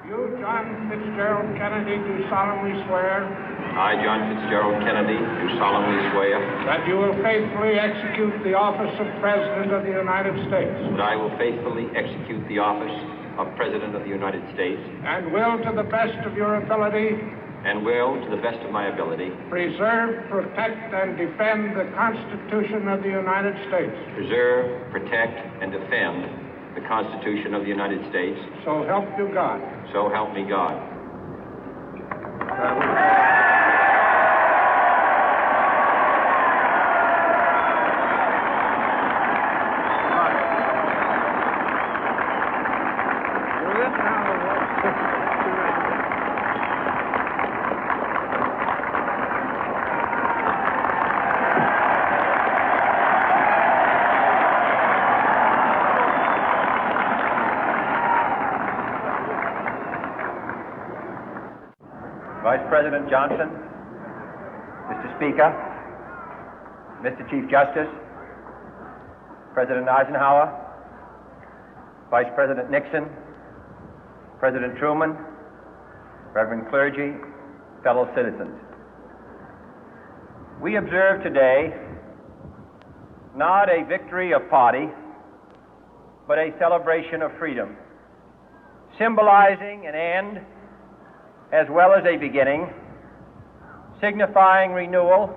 You, John Fitzgerald Kennedy, do solemnly swear. I, John Fitzgerald Kennedy, do solemnly swear. That you will faithfully execute the office of President of the United States. That I will faithfully execute the office of President of the United States. And will, to the best of your ability. And will, to the best of my ability. Preserve, protect, and defend the Constitution of the United States. Preserve, protect, and defend the Constitution of the United States. So help you God. So help me God. Vice President Johnson, Mr. Speaker, Mr. Chief Justice, President Eisenhower, Vice President Nixon, President Truman, Reverend clergy, fellow citizens. We observe today not a victory of party, but a celebration of freedom, symbolizing an end as well as a beginning, signifying renewal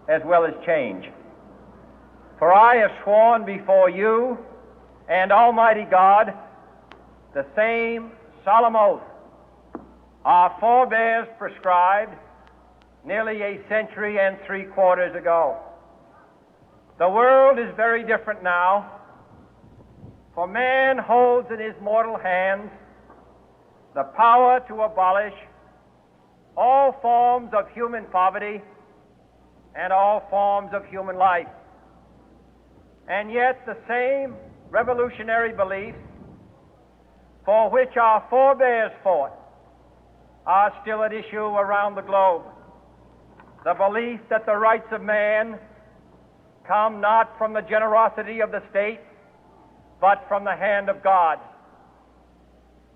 as well as change. For I have sworn before you and Almighty God the same solemn oath our forebears prescribed nearly a century and 3/4 ago. The world is very different now, for man holds in his mortal hands the power to abolish all forms of human poverty and all forms of human life. And yet the same revolutionary beliefs for which our forebears fought are still at issue around the globe. The belief that the rights of man come not from the generosity of the state, but from the hand of God.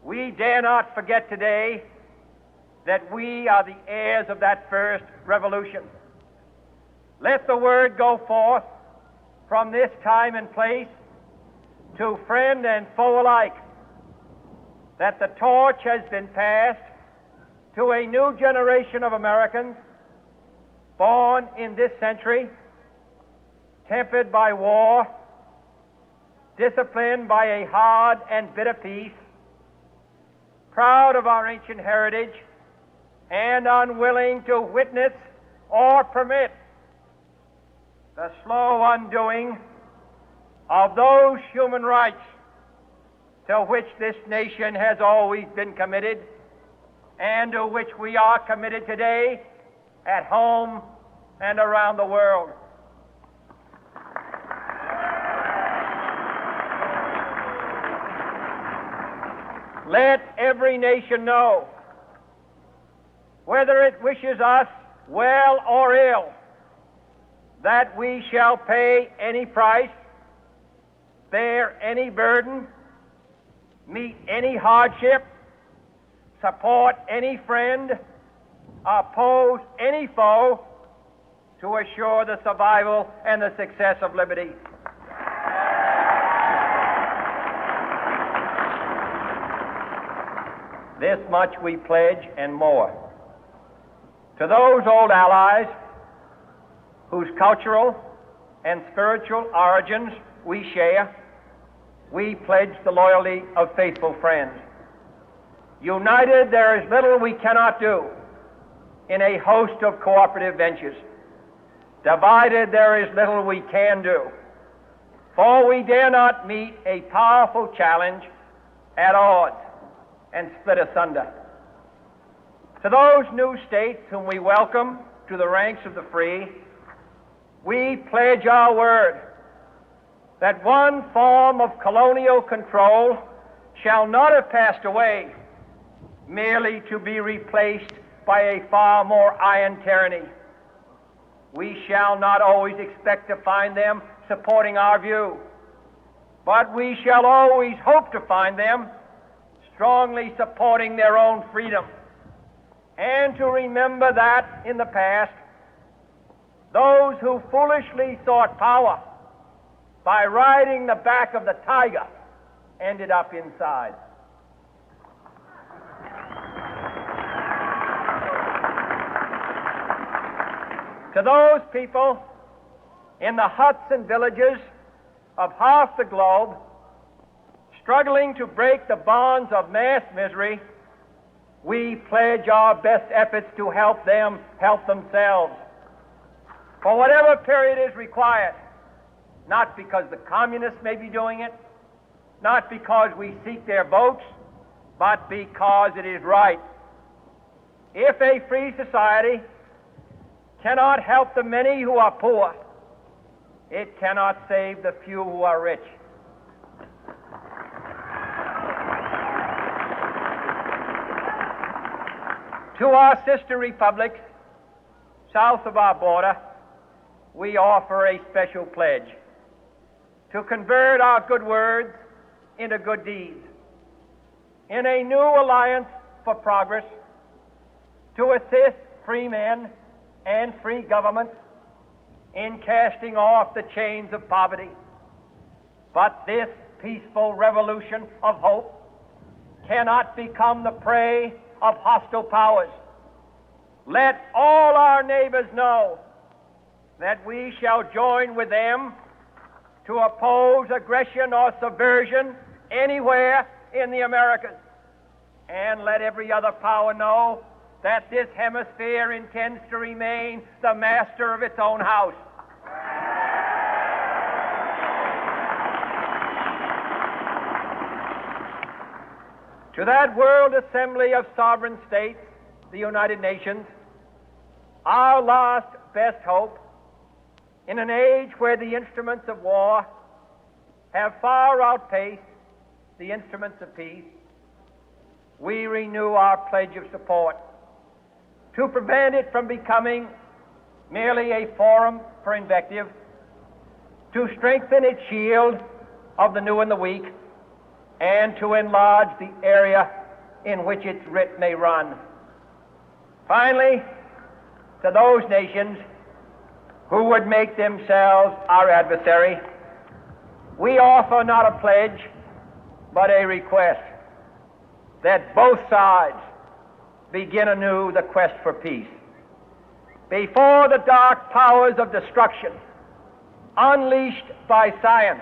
We dare not forget today that we are the heirs of that first revolution. Let the word go forth from this time and place to friend and foe alike that the torch has been passed to a new generation of Americans born in this century, tempered by war, disciplined by a hard and bitter peace, proud of our ancient heritage, and unwilling to witness or permit the slow undoing of those human rights to which this nation has always been committed and to which we are committed today at home and around the world. Let every nation know, whether it wishes us well or ill, that we shall pay any price, bear any burden, meet any hardship, support any friend, oppose any foe to assure the survival and the success of liberty. This much we pledge and more. To those old allies whose cultural and spiritual origins we share, we pledge the loyalty of faithful friends. United, there is little we cannot do in a host of cooperative ventures. Divided, there is little we can do, for we dare not meet a powerful challenge at odds and split asunder. To those new states whom we welcome to the ranks of the free, we pledge our word that one form of colonial control shall not have passed away, merely to be replaced by a far more iron tyranny. We shall not always expect to find them supporting our view, but we shall always hope to find them strongly supporting their own freedom, and to remember that in the past, those who foolishly sought power by riding the back of the tiger ended up inside. To those people in the huts and villages of half the globe struggling to break the bonds of mass misery, we pledge our best efforts to help them help themselves for whatever period is required, not because the communists may be doing it, not because we seek their votes, but because it is right. If a free society cannot help the many who are poor, it cannot save the few who are rich. To our sister republics south of our border, we offer a special pledge to convert our good words into good deeds, in a new alliance for progress, to assist free men and free governments in casting off the chains of poverty. But this peaceful revolution of hope cannot become the prey of hostile powers. Let all our neighbors know that we shall join with them to oppose aggression or subversion anywhere in the Americas. And let every other power know that this hemisphere intends to remain the master of its own house. To that World Assembly of Sovereign States, the United Nations, our last best hope, in an age where the instruments of war have far outpaced the instruments of peace, we renew our pledge of support to prevent it from becoming merely a forum for invective, to strengthen its shield of the new and the weak, and to enlarge the area in which its writ may run. Finally, to those nations who would make themselves our adversary, we offer not a pledge, but a request that both sides begin anew the quest for peace. Before the dark powers of destruction, unleashed by science,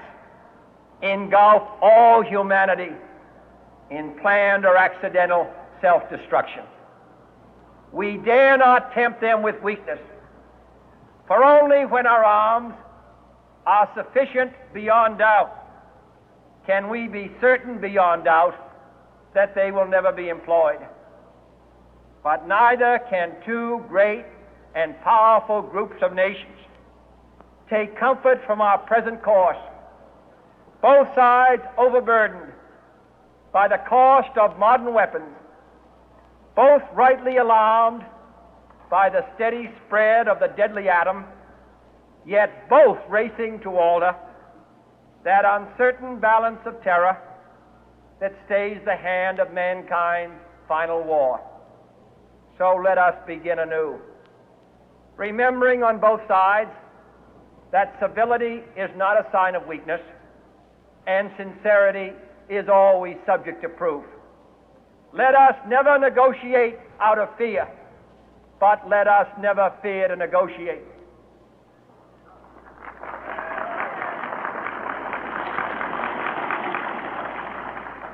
engulf all humanity in planned or accidental self-destruction, we dare not tempt them with weakness, for only when our arms are sufficient beyond doubt can we be certain beyond doubt that they will never be employed. But neither can two great and powerful groups of nations take comfort from our present course, both sides overburdened by the cost of modern weapons, both rightly alarmed by the steady spread of the deadly atom, yet both racing to alter that uncertain balance of terror that stays the hand of mankind's final war. So let us begin anew, remembering on both sides that civility is not a sign of weakness, and sincerity is always subject to proof. Let us never negotiate out of fear, but let us never fear to negotiate.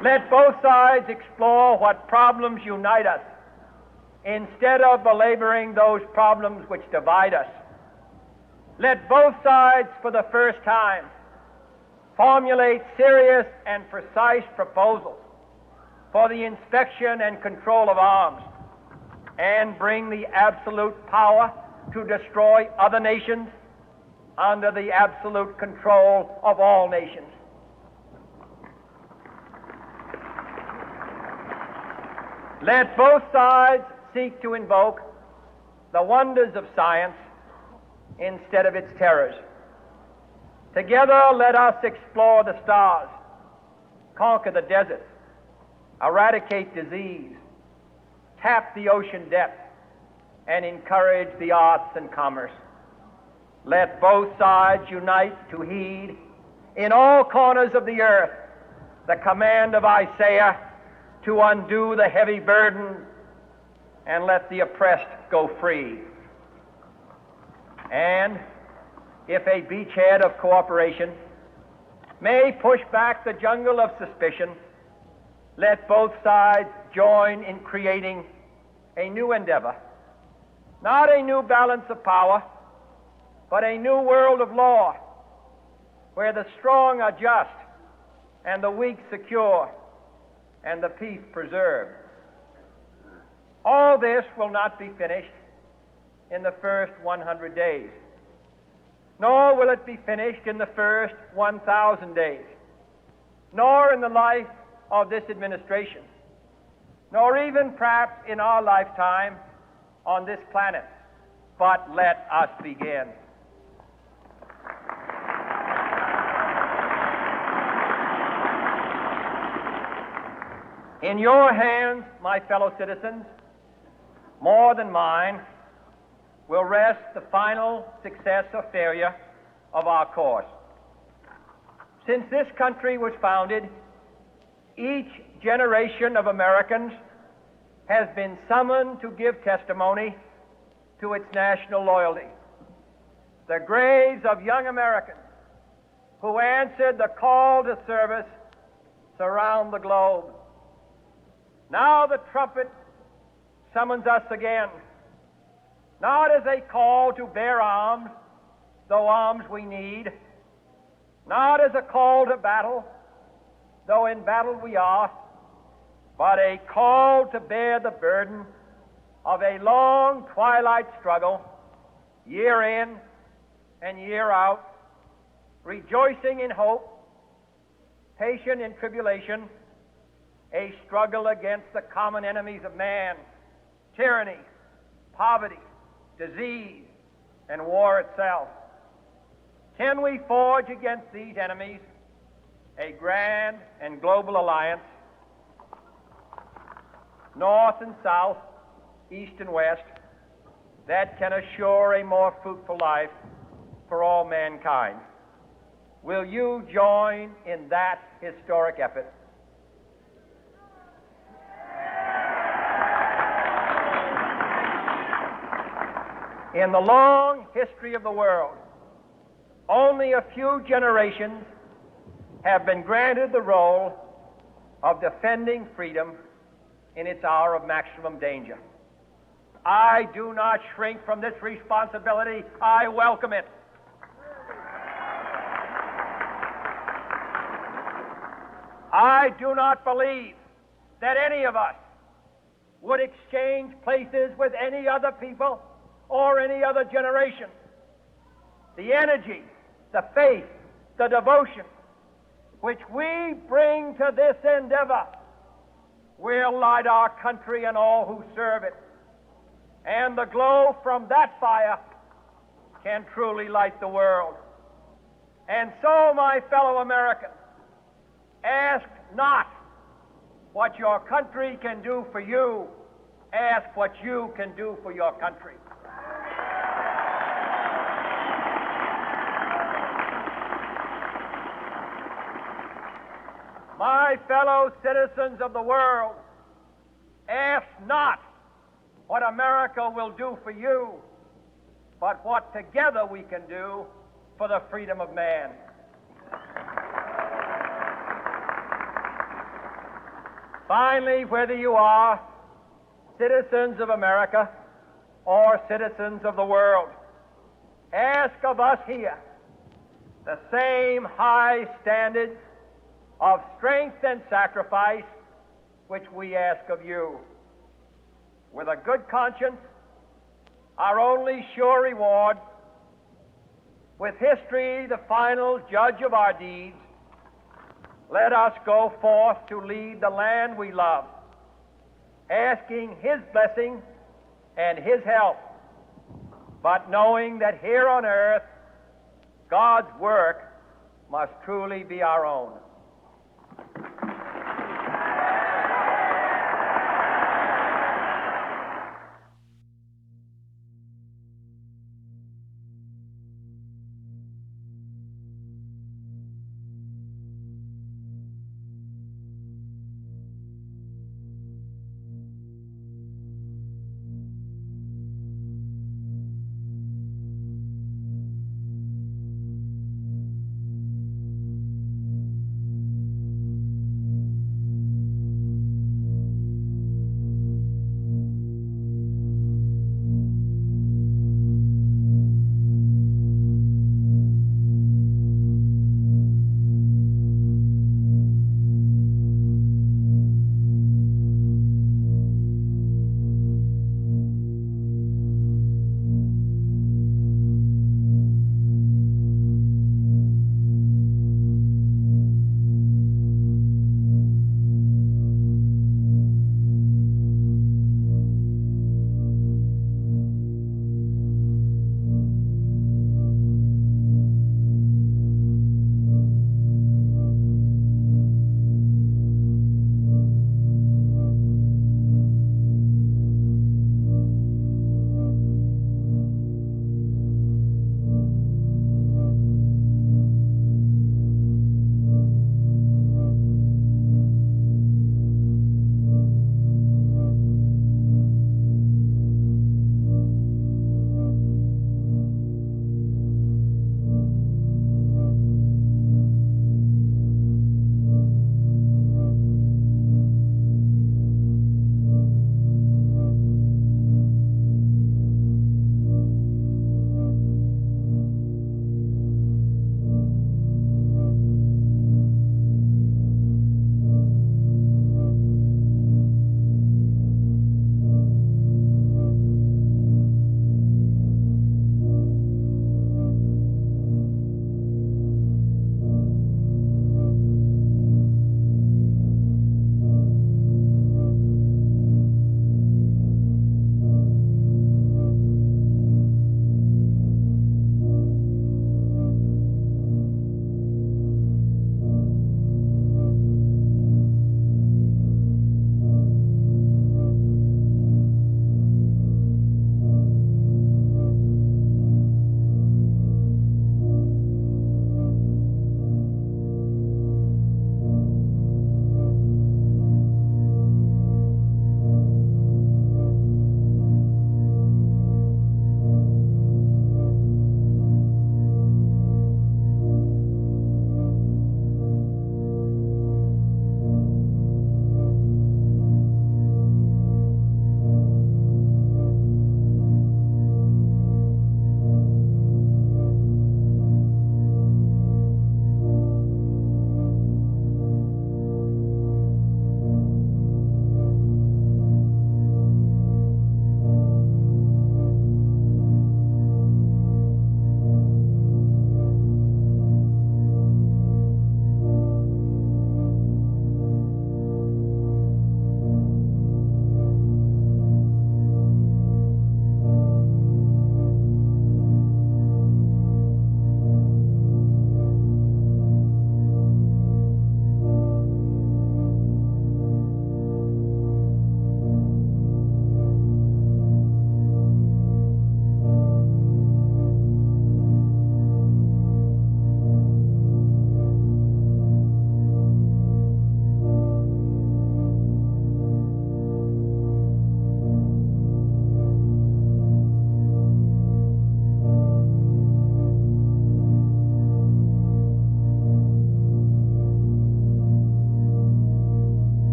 Let both sides explore what problems unite us, instead of belaboring those problems which divide us. Let both sides, for the first time, formulate serious and precise proposals for the inspection and control of arms, and bring the absolute power to destroy other nations under the absolute control of all nations. Let both sides seek to invoke the wonders of science instead of its terrors. Together, let us explore the stars, conquer the deserts, eradicate disease, tap the ocean depth, and encourage the arts and commerce. Let both sides unite to heed in all corners of the earth the command of Isaiah to undo the heavy burden and let the oppressed go free. And if a beachhead of cooperation may push back the jungle of suspicion, let both sides join in creating a new endeavor, not a new balance of power, but a new world of law, where the strong are just and the weak secure and the peace preserved. All this will not be finished in the first 100 days, nor will it be finished in the first 1,000 days, nor in the life of this administration, nor even perhaps in our lifetime on this planet. But let us begin. In your hands, my fellow citizens, more than mine, will rest the final success or failure of our course. Since this country was founded, each generation of Americans has been summoned to give testimony to its national loyalty. The graves of young Americans who answered the call to service surround the globe. Now the trumpet summons us again, not as a call to bear arms, though arms we need, not as a call to battle, though in battle we are, but a call to bear the burden of a long twilight struggle, year in and year out, rejoicing in hope, patient in tribulation, a struggle against the common enemies of man, tyranny, poverty, disease, and war itself. Can we forge against these enemies a grand and global alliance, north and south, east and west, that can assure a more fruitful life for all mankind? Will you join in that historic effort? In the long history of the world, only a few generations have been granted the role of defending freedom in its hour of maximum danger. I do not shrink from this responsibility. I welcome it. I do not believe that any of us would exchange places with any other people or any other generation. The energy, the faith, the devotion which we bring to this endeavor will light our country and all who serve it. And the glow from that fire can truly light the world. And so, my fellow Americans, ask not what your country can do for you. Ask what you can do for your country. My fellow citizens of the world, ask not what America will do for you, but what together we can do for the freedom of man. Finally, whether you are citizens of America or citizens of the world, ask of us here the same high standards of strength and sacrifice which we ask of you. With a good conscience, our only sure reward, with history the final judge of our deeds, let us go forth to lead the land we love, asking His blessing and His help, but knowing that here on earth, God's work must truly be our own.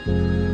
you.